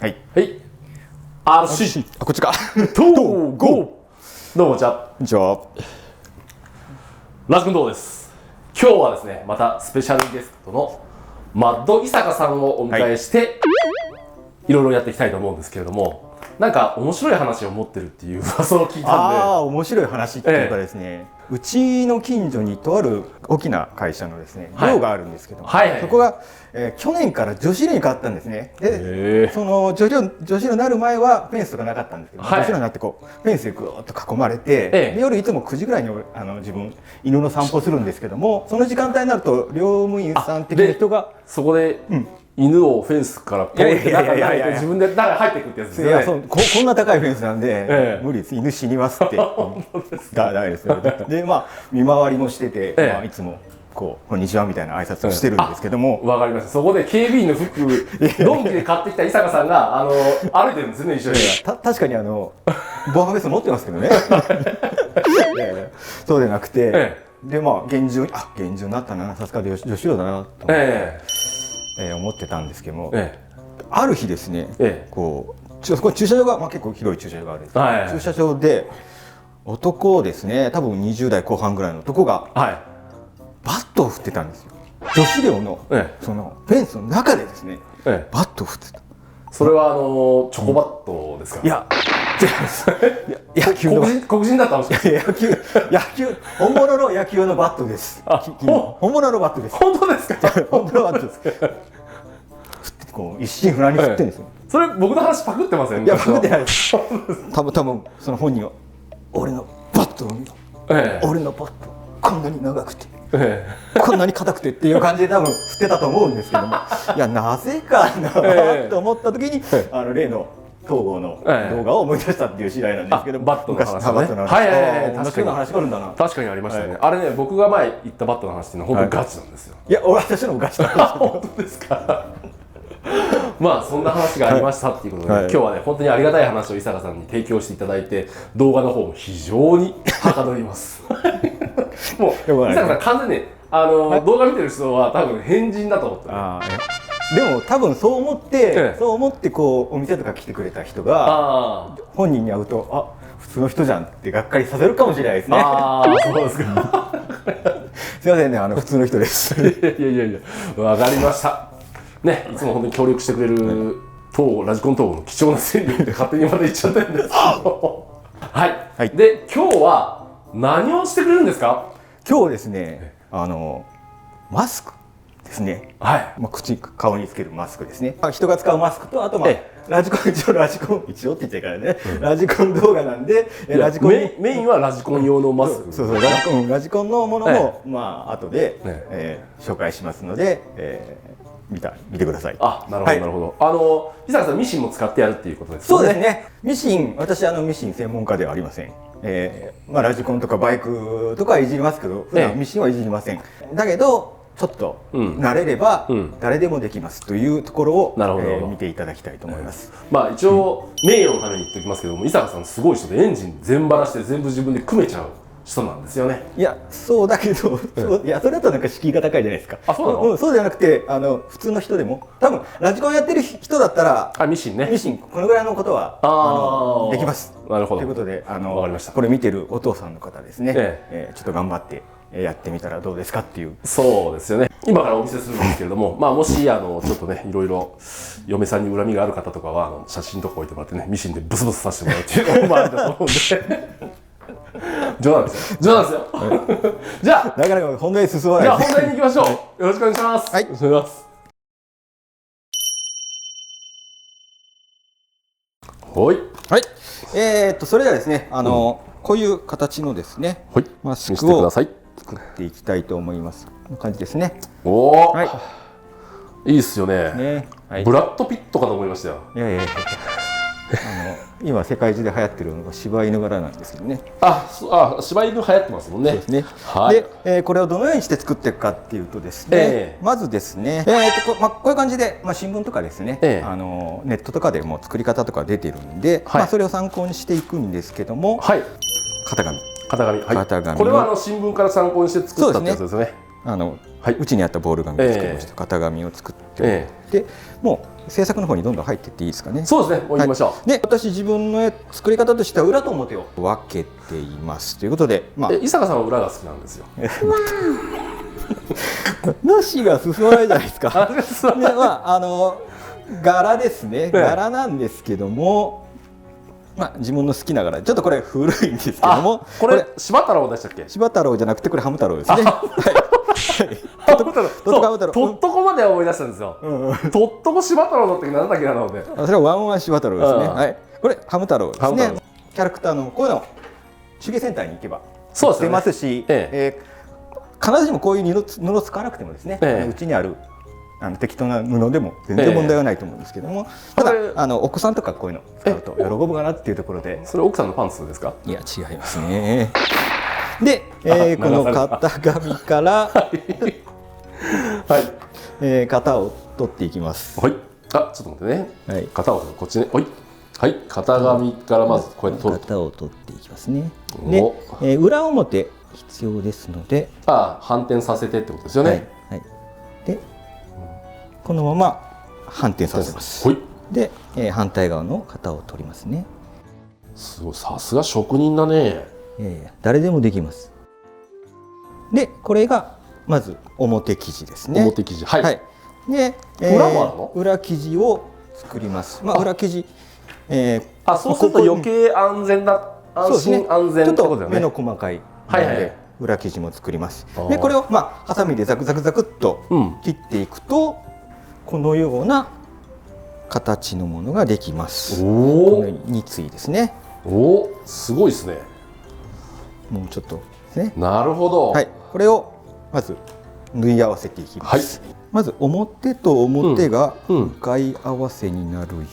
はい。はい。RC。あ、こっちか。トーゴー。どうもじゃあ。こんにちは。ラジ君どうです。今日はですね、またスペシャルゲストのマッド伊坂さんをお迎えして、いろいろやっていきたいと思うんですけれども、なんか面白い話を持ってるっていう噂を聞いたんで。ああ、面白い話っていうかですね、うちの近所にとある大きな会社のですね、寮があるんですけども、そこが、去年から女子寮に変わったんですね。で、その女子寮になる前はフェンスとかなかったんですけど、女子寮になってこうフェンスでぐーっと囲まれて、で夜いつも9時ぐらいに自分犬の散歩するんですけども、その時間帯になると寮務員さん的な人がそこで、犬をフェンスからポンって中に入って自分で中に入っていくってやつですよね。いや、こんな高いフェンスなんで、無理です、犬死にますってダメですよ。でまあ見回りもしてて、まあ、いつもこうこんにちはみたいな挨拶をしてるんですけども、わかりました。そこで警備員の服ドンキで買ってきた伊坂さんが歩いてるんですね、一緒に。確かに防犯ベスト持ってますけどね。そうでなくて、でまあ厳重になったな、さすが女子寮だなと思ってたんですけども、ある日ですね、こうそこ駐車場が、結構広い駐車場があるんですけど、駐車場で男ですね、多分20代後半ぐらいの男が、バットを振ってたんですよ。女子寮のそのフェンスの中でですね、バットを振ってた。それはチョコバットですか？いや、違います。野球の黒人だったんですか？野球本物の野球のバットです。本物のバットです。本当ですか？本物のバットです。こう一心不乱に振ってるんですよ。それ僕の話パクってません？いや、パクってないです。多分その本人は俺のバットを見ろ、俺のバットこんなに長くて、こんなに硬くてっていう感じで多分振ってたと思うんですけども、いやなぜかなと思った時に例の東郷の動画を思い出したっていう次第なんですけど、バットの話ね。確かに話あるんだな。確かにありましたね。あれね、僕が前言ったバットの話っていうのは本当にガチなんですよ。いや、私のもガチなんです。本当ですか？まあそんな話がありましたっていうことで、今日はね本当にありがたい話を伊坂さんに提供していただいて、動画の方も非常にはかどります。もう伊坂さん完全に動画見てる人は多分変人だと思ってる。でも多分そう思ってこうお店とか来てくれた人が本人に会うと、普通の人じゃんってがっかりさせるかもしれないですね。そうですか。すいませんね、普通の人です。いやわかりましたね。いつも本当に協力してくれるラジコン東郷の貴重な戦力で勝手にまで言っちゃったんですけど。はい。で今日は何をしてくれるんですか？今日ですね、マスクですね。顔につけるマスクですね。人が使うマスクと、あとラジコン一応って言っちゃいからね。ラジコン動画なんで、メインはラジコン用のマスク。そうラジコンのものも後で紹介しますので、見てください。なるほどなるほど。伊坂さんミシンも使ってやるっていうことですね。そうですね。私ミシン専門家ではありません。ラジコンとかバイクとかはいじりますけど、普段ミシンはいじりません。だけどちょっと慣れれば誰でもできますというところを見ていただきたいと思います。一応名誉のために言っておきますけども、伊坂さんすごい人でエンジン全バラして全部自分で組めちゃう人なんですよね。いや、そうだけど、いや、それだとなんか敷居が高いじゃないですか。そうなの？そうじゃなくて、普通の人でも多分ラジコンやってる人だったらミシンこのぐらいのことはできます。なるほど。ということでわかりました。これ見てるお父さんの方ですね、ちょっと頑張ってやってみたらどうですかっていう。そうですよね。今からお見せするんですけれども、もしちょっとねいろいろ嫁さんに恨みがある方とかは写真とか置いてもらってね、ミシンでブスブスさせてもらうっていうのもあると思うんで。冗談ですよ。じゃあなかなか本題進まない。じゃあ本題に行きましょう。よろしくお願いします。はい。お願いします。はい。それではですね、こういう形のですね、マスクを作っていきたいと思います。こんな感じですね。いいっすよね。ブラッド・ピットかと思いましたよ。いや今世界中で流行ってるのが柴犬柄なんですけどね。柴犬流行ってますもんね。そうですね。で、これをどのようにして作っていくかっていうとですね、まずですね、こういう感じで新聞とかですね、ネットとかでも作り方とか出てるんで、それを参考にしていくんですけども、型紙。これは新聞から参考にして作ったってやつですね。うちにあったボール紙を使いました型紙を作って、でもう制作の方にどんどん入っていっていいですかね。そうですね、もう行きましょう。で、私自分の作り方としては裏と表を分けていますということで、伊坂さんは裏が好きなんですよ。話が進まないじゃないですか。で、柄ですね、柄なんですけども、自分の好きな柄、ちょっとこれ古いんですけども、これ柴太郎でしたっけ？柴太郎じゃなくてこれハム太郎ですね。とっとこまで思い出したんですよ。とっとこ柴太郎の時なんだっけなので。それはワンワン柴太郎ですね。はい。これハム太郎ですね。キャラクターのこういうの手芸センターに行けば出ますし、必ずしもこういう布使わなくてもですね、うちにある適当な布でも全然問題はないと思うんですけども、ただお子さんとかこういうの使うと喜ぶかなっていうところで。それ奥さんのパンツですか？いや違いますね。で、この型紙から型を取っていきます。はい。ちょっと待ってね。型をこっちね。はい。型紙からまずこうやって取る。型を取っていきますね。で、裏表必要ですので、反転させてってことですよね。で、このまま反転させます。で、反対側の型を取りますね。すごい、さすが職人だね。誰でもできます。で、これがまず表生地ですね。表生地、はい。で、裏もあるの？裏生地を作ります。裏生地、そうすると余計安全だ、安心安全ってことだよね。目の細かい裏生地も作ります。で、これをハサミでザクザクザクっと切っていくと、このような形のものができます。このように2対ですね。すごいですね。もうちょっとですね。なるほど。これをまず縫い合わせていきます。まず表と表が向かい合わせになるように。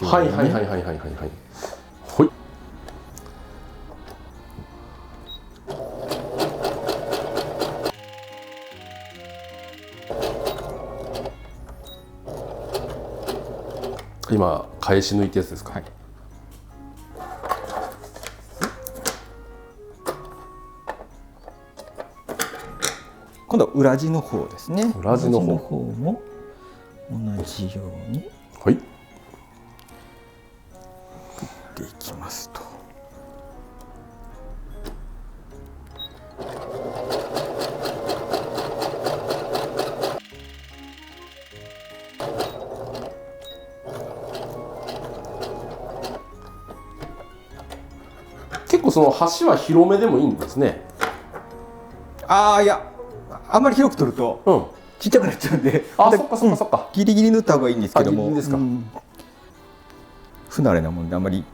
今返し抜いたやつですか？今度は裏地の方ですね。裏地の方も同じように作っていきますと。結構その端は広めでもいいんですね。いや、あんまり広く取るとちっちゃくなっちゃうんで、そっか。ギリギリ縫った方がいいんですけども、不慣れなもんであんまり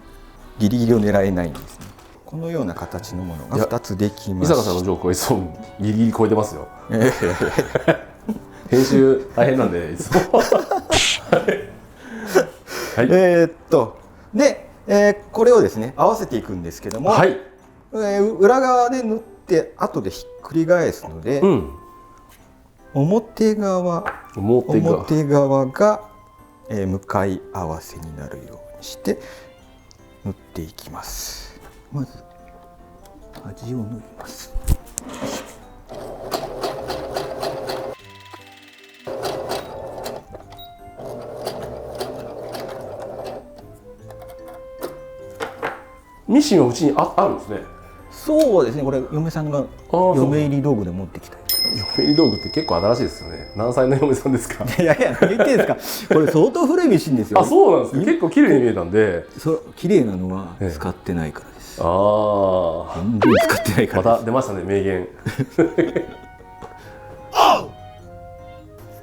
ギリギリを狙えないんですね。このような形のものが2つできます。伊坂さんのジョークはいつもギリギリ超えてますよ。編集大変なんでいつも。で、これをですね合わせていくんですけども、裏側で縫って後でひっくり返すので、表側が向かい合わせになるようにして縫っていきます。まず端を縫います。ミシンはうちにあるんですね。そうですね。これ嫁さんが嫁入り道具で持ってきたやつ。嫁入り道具って結構新しいですよね。何歳の嫁さんですか？いや何言ってんですか。これ相当古いミシンですよ。そうなんですか。結構綺麗に見えたんで。綺麗なのは使ってないからです。全然使ってないから。また出ましたね、名言。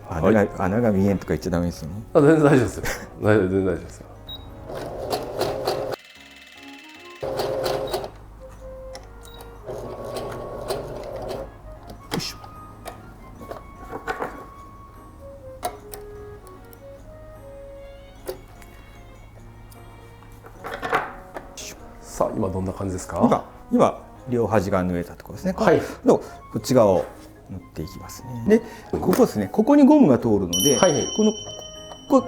穴が見えんとか言っちゃダメですよね。全然大丈夫ですよ。全然大丈夫ですよ。さあ今どんな感じですか？今両端が縫えたところですね。こっち側を縫っていきますね。でここですね。ここにゴムが通るので、これ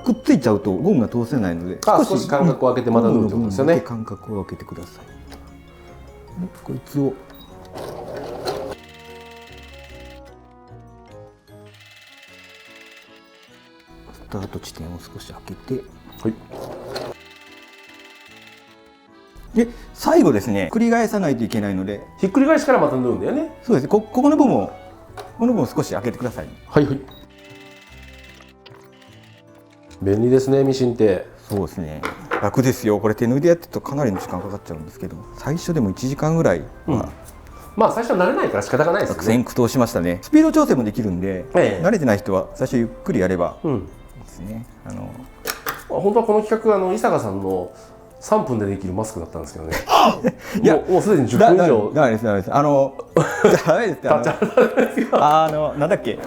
くっついちゃうとゴムが通せないので、少し間隔を空けてまた縫うってことですよね。間隔を空けてください。こいつをタート地点を少し開けて、はい。で最後ですね、繰り返さないといけないので、ひっくり返しからまた縫うんだよね。そうですね、ここの部分を少し開けてください。はいはい。便利ですね、ミシンって。そうですね、楽ですよ。これ手縫いでやってるとかなりの時間かかっちゃうんですけど、最初でも1時間ぐらいは、まあ最初は慣れないから仕方がないですよね。悪戦苦闘しましたね。スピード調整もできるんで、慣れてない人は最初ゆっくりやればいいですね。本当はこの企画伊坂さんの3分でできるマスクだったんですけどね。いやもうすでに10分以上。ダメです。ダメです。なんだっけ。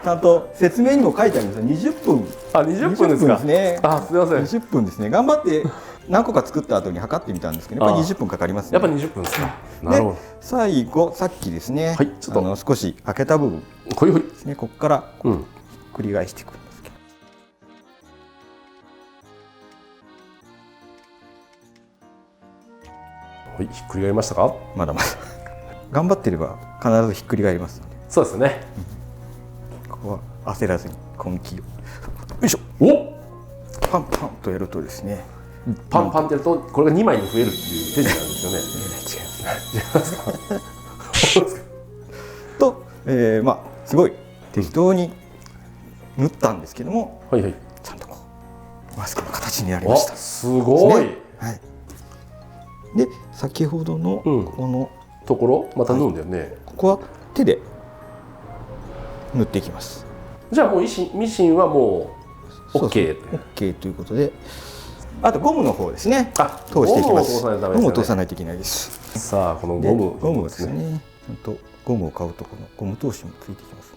ちゃんと説明にも書いてあるんですよ。20分。20分ですか。ね。すみません。20分ですね。頑張って何個か作った後に測ってみたんですけど、やっぱり20分かかりますね。やっぱ20分ですか。なるほど。最後さっきですね。はい。ちょっと少し開けた部分ですね。ここから繰り返していくんですけど。はい、ひっくり返りましたか？まだまだ。頑張ってれば必ずひっくり返りますので。そうですね。ここは焦らずに根気を。よいしょ。お！パンパンとやるとですね。パンパンってやるとこれが2枚に増えるっていう手順なんですよね。違います。と、すごい適当に縫ったんですけども、はいはい。ちゃんとこうマスクの形になりました。すごい。はい。で先ほどのこのところまた縫うんだよね。ここは手で縫っていきます。じゃあもうミシンはもう OK。OK ということで、あとゴムの方ですね。通していきます。ゴムを通さないといけないです。さあこのゴムですね。ちゃんとゴムを買うとこのゴム通しもついてきます。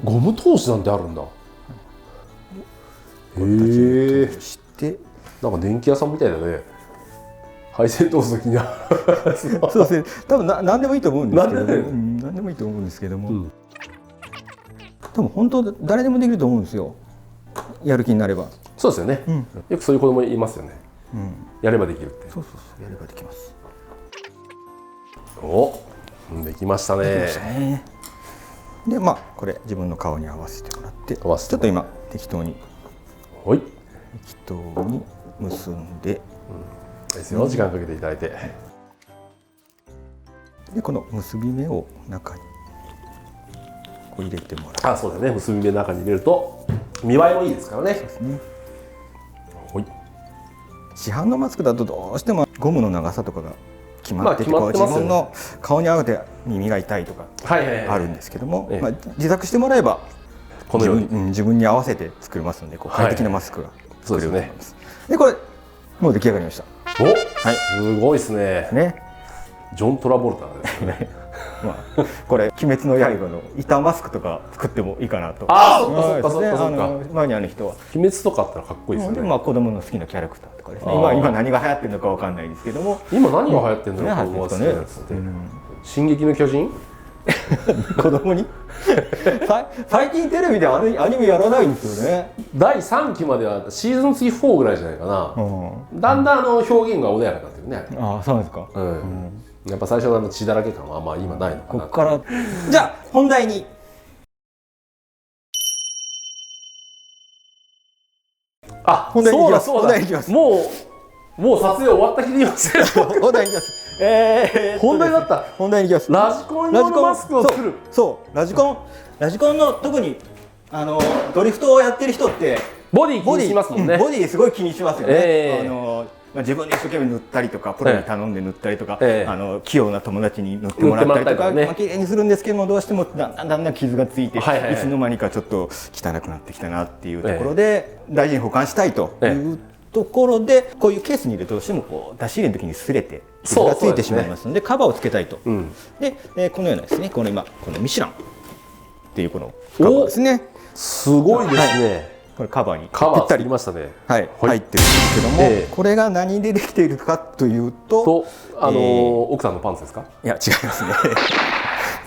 ゴム通しなんてあるんだ。へえ。して、なんか電気屋さんみたいだね。配線通す時にそうですね。多分何でもいいと思うんですけど、何でもいいと思うんですけども、多分本当誰でもできると思うんですよ。やる気になれば。そうですよね。よくそういう子供いますよね。やればできるって。そうやればできます。お、できましたね。でこれ自分の顔に合わせてもらって、ちょっと今適当に結んで。ですよ、時間かけていただいて、でこの結び目を中にこう入れてもらう。そうですね、結び目の中に入れると見栄えもいいですからね。そうですね。市販のマスクだとどうしてもゴムの長さとかが決まってて、自分の顔に合わせて耳が痛いとかあるんですけども、自作してもらえばこのように自分に合わせて作れますので、快適なマスクが作れると思います。でこれもう出来上がりました。すごいですね。ジョン・トラボルタですね。これ鬼滅の刃の板マスクとか作ってもいいかなと。そっか。マニアの人は鬼滅とかあったらかっこいいですよね。子供の好きなキャラクターとかですね。今何が流行ってるのかわかんないですけども、今何が流行ってるのか思わせて進撃の巨人子供に最近テレビでアニメやらないんですよね。第3期まではシーズン3、4ぐらいじゃないかな。だんだん表現が穏やかになってるね。そうですか。やっぱ最初の血だらけ感は今ないのかな。ここからじゃあ本題に。本題に行きます。もう撮影終わった日で言いますよ。本題に行きます。本題だった。本題に行きます。ラジコン用のマスクを作る。ラジコンの特にドリフトをやってる人ってボディ気にしますもんね。ボディすごい気にしますよね。自分で一生懸命塗ったりとか、プロに頼んで塗ったりとか、器用な友達に塗ってもらったりとか、綺麗にするんですけども、どうしてもだんだん傷がついて、いつの間にかちょっと汚くなってきたなっていうところで、大事に保管したいというところで、こういうケースに入れるとどうしてもこう出し入れの時に擦れて傷がついてしまいますので、カバーをつけたいと。でこのようなですね、このミシュランっていうこのカバーですね。すごいですね。これカバーにぴったりましたね。入ってるんですけども、これが何でできているかというと、奥さんのパンツですか？いや違いますね。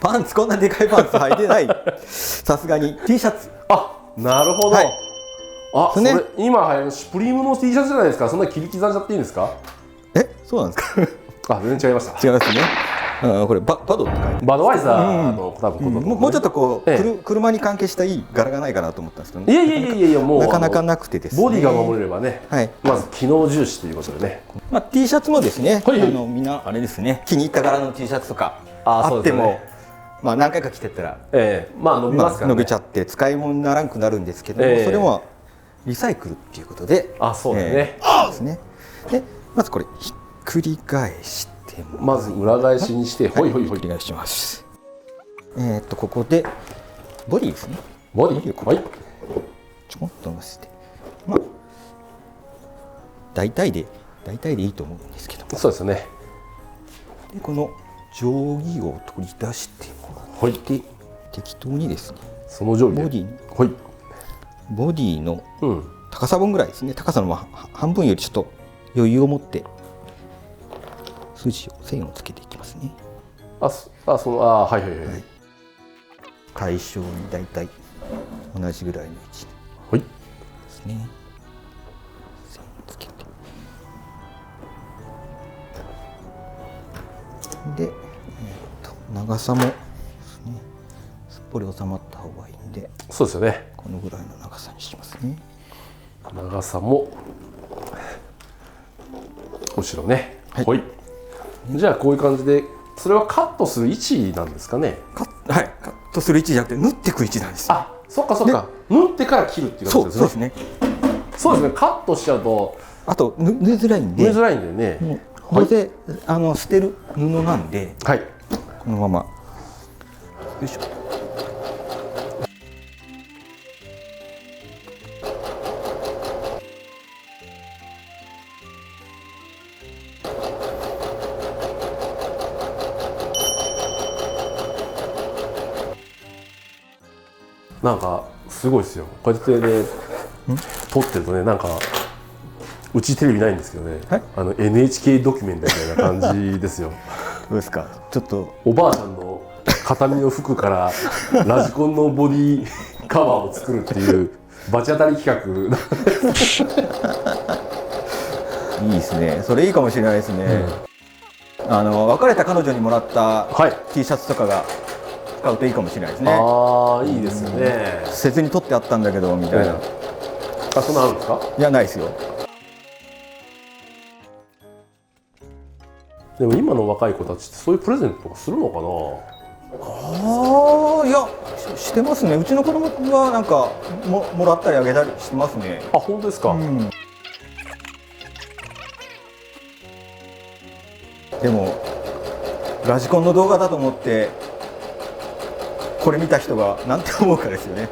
パンツ、こんなでかいパンツ履いてない。さすがに T シャツ。なるほど。それ今シュプリームの T シャツじゃないですか。そんな切り刻んじゃっていいんですか？そうなんですか？全然違いました。違いますね。これバドって書いてある。バドワイザーの多分こと、もうちょっとこう、車に関係したいい柄がないかなと思ったんですけど、いやいやもうなかなかなくてですね。ボディが守れればね、はい、まず機能重視ということでね。T シャツもですね、はいはい、みんなあれですね、気に入った柄の T シャツとかあっても、まあ何回か着てったら、まあ伸びますからね。伸びちゃって使い物にならんくなるんですけども、それもリサイクルっていうことで、そうですね。ですね。で、まずこれひっくり返して、まず裏返しにして、ほいほいほい。お願いします。ここでボディですね。ボディ、はい。ちょっと乗せて、まあ大体でいいと思うんですけども。そうですね。でこの定規を取り出してもらって、適当にですね。その定規。ボディに、はい。ボディの高さ分ぐらいですね。高さの半分よりちょっと余裕を持って線をつけていきますね。はいはいはい。対象にだいたい同じぐらいの位置ですね。線をつけて、で、長さもですね、すっぽり収まった方がいいんで、そうですよね。このぐらいの長さにしますね。長さも後ろね。はい。じゃあこういう感じで、それはカットする位置なんですかね。はい、カットする位置じゃなくて縫っていく位置なんです。そっかそっか。縫ってから切るっていう感じですね。そうですね。そうですね。カットしちゃうと、あと縫いづらいんで。縫いづらいんでね。これで捨てる布なんで、はい。このままよいしょ。なんかすごいですよ。こうやってね、撮ってるとね、なんかうちテレビないんですけどね、NHK ドキュメンみたいな感じですよ。どうですか。ちょっとおばあさんの形見の服からラジコンのボディカバーを作るっていうバチ当たり企画。いいですね。それいいかもしれないですね。別れた彼女にもらった T シャツとかが使うといいかもしれないですね。いいですよね。捨てずに取ってあったんだけどみたいな。そんなあるんですか？いや、ないですよ。でも今の若い子たちってそういうプレゼントとかするのかな？いや、してますね。うちの子供はなんかもらったりあげたりしてますね。本当ですか？でもラジコンの動画だと思ってこれ見た人がなんて思うかですよね。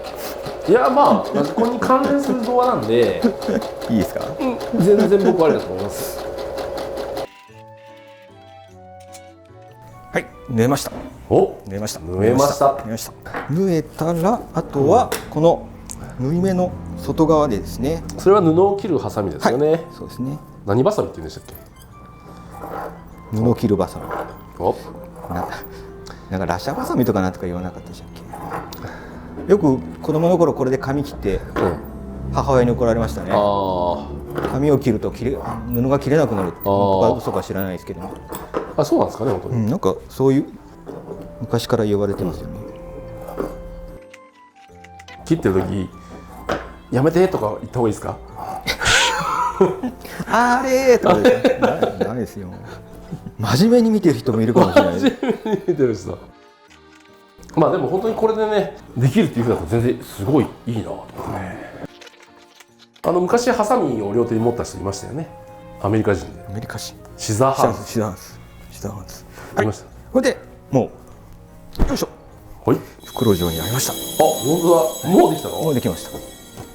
いや、まあラジコンに関連する動画なんでいいですか？全然僕はありだと思います。はい、縫えました。縫えまたら、あとはこの縫い目の外側でですね。それは布を切るハサミですよね。そうですね。何バサミって言うんでしたっけ？布を切るバサミ。なんかラシャバサミとかなんとか言わなかったでしたっけ？よく子供の頃これで髪切って母親に怒られましたね。髪を切ると布が切れなくなる。本当か嘘か知らないですけども。そうなんですかね、本当に。なんかそういう昔から言われてますよね。切ってる時やめてとか言った方がいいですか？あれーとかないですよ。真面目に見てる人もいるかもしれない。真面目に見てる人。まあでも本当にこれでねできるっていうふうだと全然すごいいいなと思ってね。昔ハサミを両手に持った人いましたよね。アメリカ人で。アメリカ人。シザーハンズ。シザーハンズ。ありました。これでもうよいしょ。はい。袋状になりました。本当だ。もうできたの？もうできました。あっ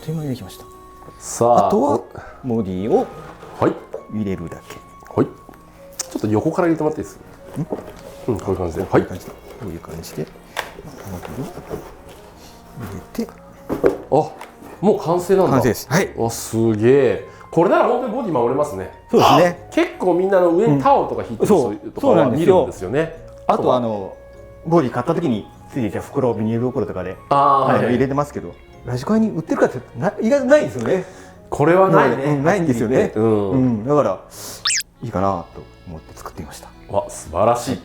という間にできました。さあ、あとはボディを入れるだけ。はい。ちょっと横から入れてもらっていいですか？こういう感じで。はい。こういう感じでボディを入れて。もう完成なんだ。完成です。はい。すげえ。これなら本当にボディ守れますね。そうですね。結構みんなの上にタオルとか引いてる人とかは見るんですよね。あとボディ買った時についてた袋、ビニール袋とかで入れてますけど、ラジコンに売ってるかって意外とないんですよね。これはないね。ないんですよね。だからいいかなと思って作ってみました。素晴らしい。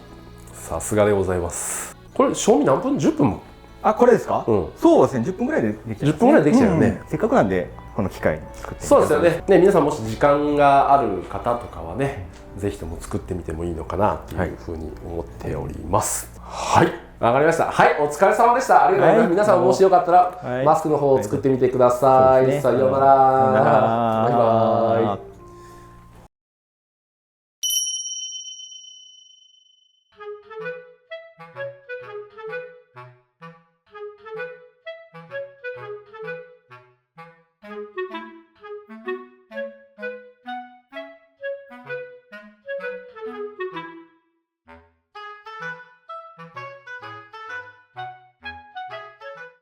さすがでございます。これ賞味何分？10分？あ、これですか？そうですね、10分ぐらいでできちゃう。10分ぐらいできちゃうよね。せっかくなんでこの機会に作ってみて。そうですよね。皆さんもし時間がある方とかはね、ぜひとも作ってみてもいいのかなというふうに思っております。はい、わかりました。はい、お疲れ様でした。ありがとうございます。皆さんもしよかったらマスクの方を作ってみてください。さようなら。バイバイ。